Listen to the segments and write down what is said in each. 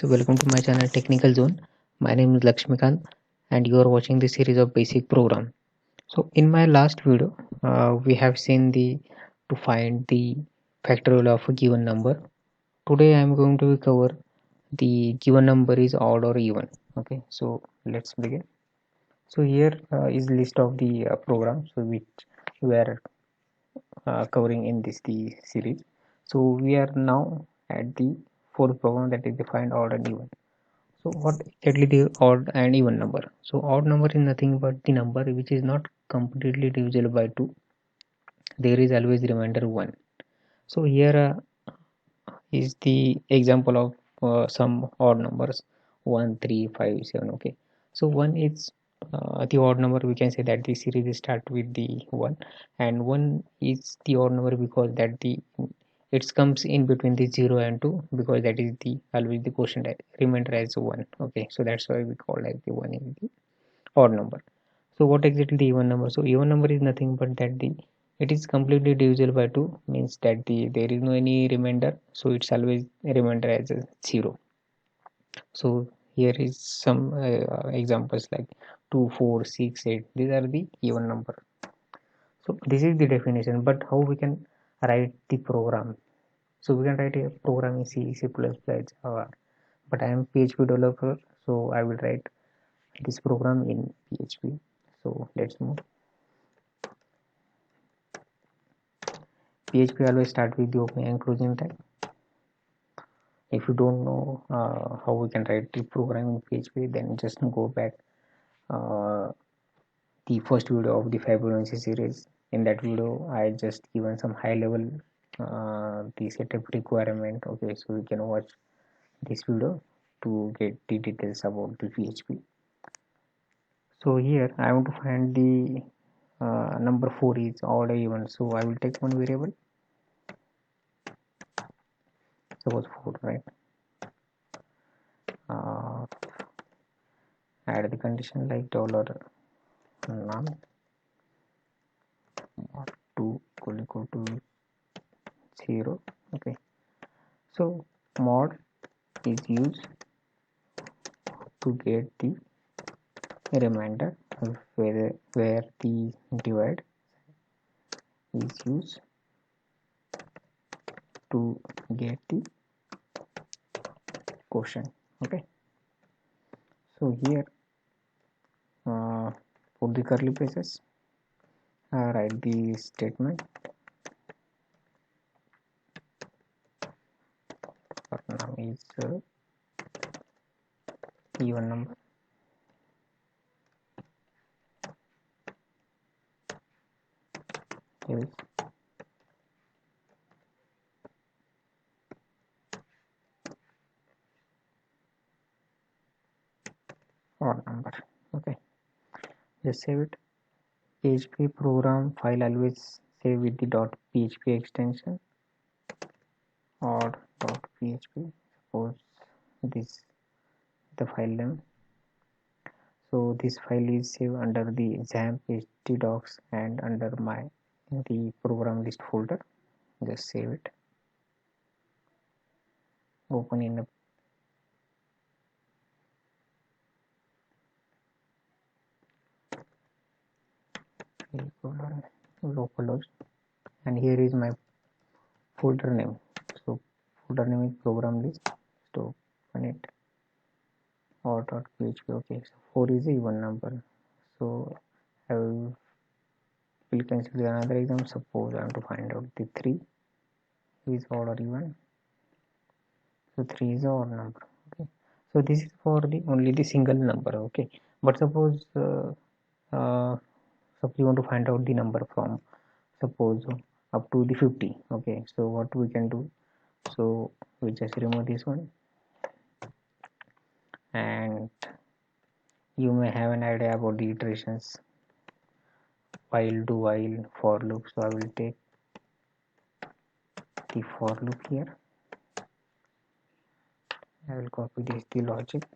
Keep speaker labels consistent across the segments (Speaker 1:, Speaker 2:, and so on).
Speaker 1: So welcome to my channel Technical Zone. My name is Lakshmikant and you are watching the series of basic program. So in my last video, we have seen the to find the factorial of a given number. Today I am going to cover the given number is odd or even. Okay, so let's begin. So here is list of the programs which we are covering in this the series. So we are now at the fourth program, that is the find odd and even. So what exactly the odd and even number? So odd number is nothing but the number which is not completely divisible by 2. There is always remainder 1. So here is the example of some odd numbers 1, 3, 5, 7. Okay. So 1 is the odd number. We can say that the series start with the 1, and 1 is the odd number because that the it comes in between the 0 and 2, because that is the always the quotient remainder as 1. Okay, so that's why we call like the 1 is the odd number. So what exactly the even number? So even number is nothing but that the it is completely divisible by 2, means that there is no any remainder, so it's always a remainder as a 0. So here is some examples like 2, 4, 6, 8. These are the even number. So this is the definition, but how we can write the program? So we can write a program in C, C++, Java, but I am PHP developer, so I will write this program in PHP. So let's move. PHP always start with the opening and closing tag. If you don't know how we can write the program in PHP, then just go back uh, the first video of the Fibonacci series. In that video, I just given some high level the setup requirement. Okay, so you can watch this video to get the details about the PHP. So here I want to find the number 4 is odd or even. So I will take one variable, suppose 4, right? Uh, add the condition like dollar num mod 2 equal to 0. Okay, so mod is used to get the remainder, where the divide is used to get the quotient. Okay, so here put the curly braces, write the statement for num is even number, is odd number. Okay, just save it. PHP program file always save with the .php extension or .php. Suppose this the file name. So this file is saved under the XAMPP htdocs and under the program list folder. Just save it. Open in a localhost, and here is my folder name. So folder name is program list. So open it or .php. Okay, so 4 is a even number. So I will consider another example. Suppose I want to find out the 3 is odd or even. So 3 is an odd number. Okay, so this is for the only the single number. Okay, but suppose suppose you want to find out the number from, suppose, up to the 50. Okay, so what we can do? So we just remove this one, and you may have an idea about the iterations, while, do while, for loop. So I will take the for loop here. I will copy this the logic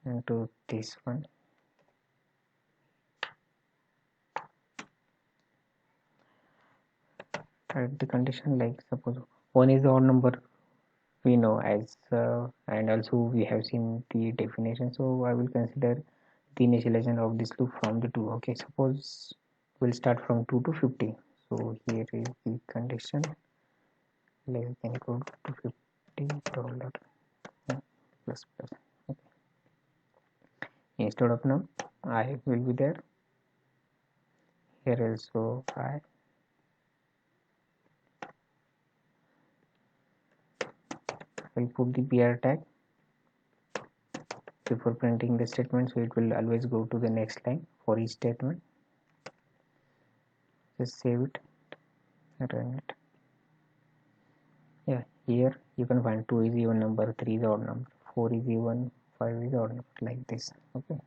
Speaker 1: into this one. Write the condition like, suppose 1 is the odd number, we know as and also we have seen the definition. So I will consider the initialization of this loop from the 2. Okay, suppose we'll start from 2 to 50. So here is the condition less than equal to 50 dollar plus plus. Okay. Instead of now I will be there, here also I will put the PR tag before printing the statement, so it will always go to the next line for each statement. Just save it, run it. Yeah, here you can find 2 is even number, 3 is odd number, 4 is even, 5 is odd number, like this. Okay,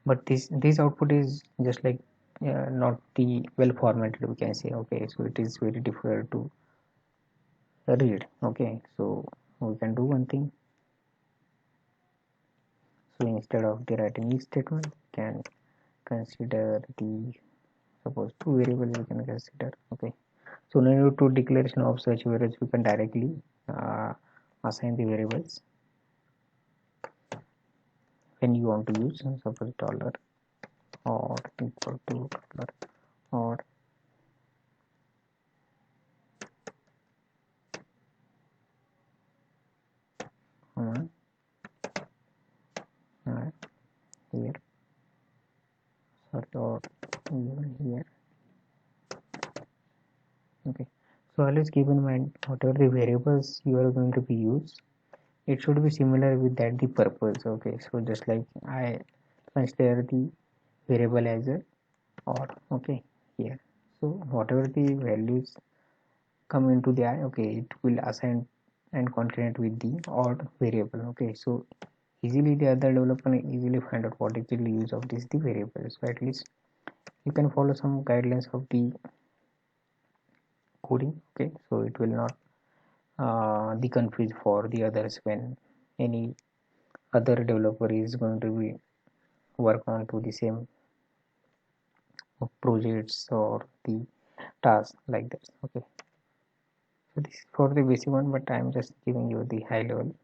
Speaker 1: but this output is just like not the well formatted, we can say. Okay, so it is very difficult to read. Okay, so we can do one thing. So instead of the writing each statement, we can consider the, suppose 2 variables we can consider. Okay, so no need to declaration of such variables, we can directly assign the variables when you want to use. Suppose dollar or equal to dollar or here, sorry, or even here. Okay, so always keep in mind whatever the variables you are going to be used, it should be similar with that the purpose. Okay, so just like I consider the variable as a odd. Okay, here, so whatever the values come into the I, okay, it will assign and concurrent with the odd variable. Okay, so easily the other developer can easily find out what is the use of this the variable. So at least you can follow some guidelines of the coding. Okay, so it will not be confused for the others when any other developer is going to be work on to the same projects or the task like that. Okay, so this is for the basic one, but I'm just giving you the high level.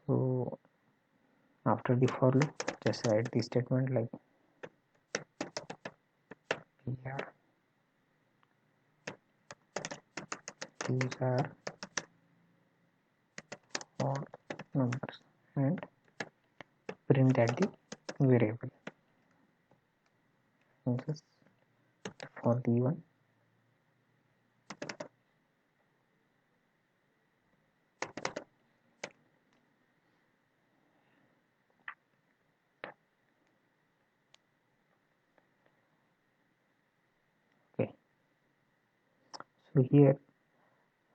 Speaker 1: So after the for loop, just write the statement like here, these are odd numbers, and print that the variable. And just for the one, okay, so here,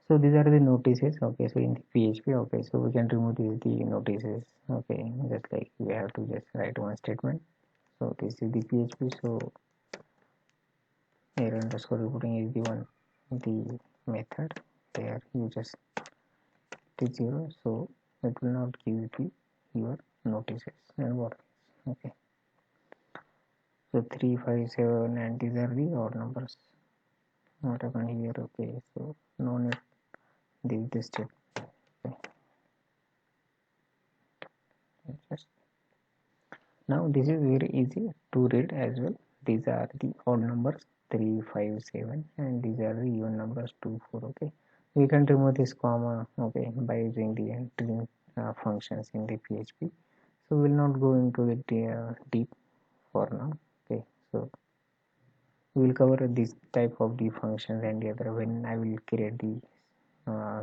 Speaker 1: so these are the notices. Okay, so in the PHP, okay, so we can remove the notices. Okay, just like we have to just write one statement. So this is the PHP, so error underscore reporting is the one, the method there you just it is 0, so it will not give the your notices and warnings. Okay, so 3 5 7 and these are the odd numbers. What happened here? Okay, so no need this step. Okay, just now this is very easy to read as well. These are the odd numbers 3 5 7 and these are the even numbers 2 4. Okay, we can remove this comma, okay, by using the entering functions in the PHP. So we will not go into it deep for now. Okay, so we will cover this type of the functions and the other when I will create the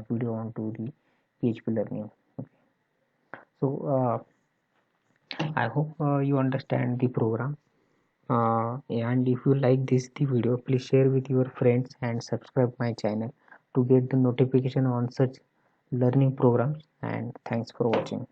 Speaker 1: video onto the PHP learning. Okay, so I hope you understand the program. And if you like this the video, please share with your friends and subscribe my channel to get the notification on such learning programs. And thanks for watching.